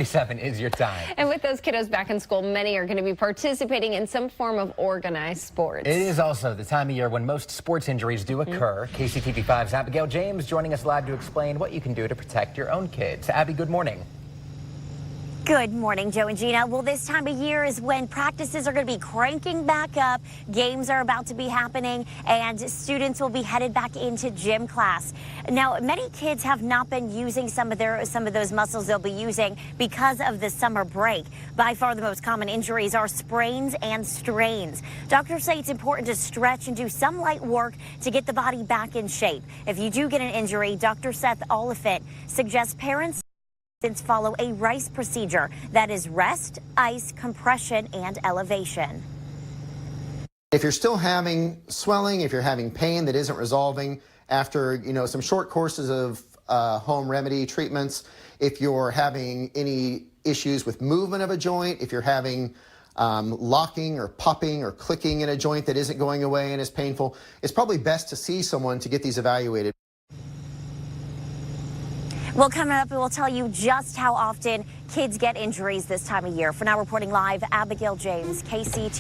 7 is your time. And with those kiddos back in school, many are going to be participating in some form of organized sports. It is also the time of year when most sports injuries do occur. KCTV 5's Abigail James joining us live to explain what you can do to protect your own kids. Abby, good morning. Good morning, Joe and Gina. Well, this time of year is when practices are going to be cranking back up, games are about to be happening, and students will be headed back into gym class. Now, many kids have not been using some of those muscles they'll be using because of the summer break. By far, the most common injuries are sprains and strains. Doctors say it's important to stretch and do some light work to get the body back in shape. If you do get an injury, Dr. Seth Oliphant suggests parents follow a RICE procedure. That is rest, ice, compression, and elevation. If you're still having swelling, if you're having pain that isn't resolving after, some short courses of home remedy treatments, if you're having any issues with movement of a joint, if you're having locking or popping or clicking in a joint that isn't going away and is painful, it's probably best to see someone to get these evaluated. Well, coming up, we'll tell you just how often kids get injuries this time of year. For now, reporting live, Abigail James, KCTV.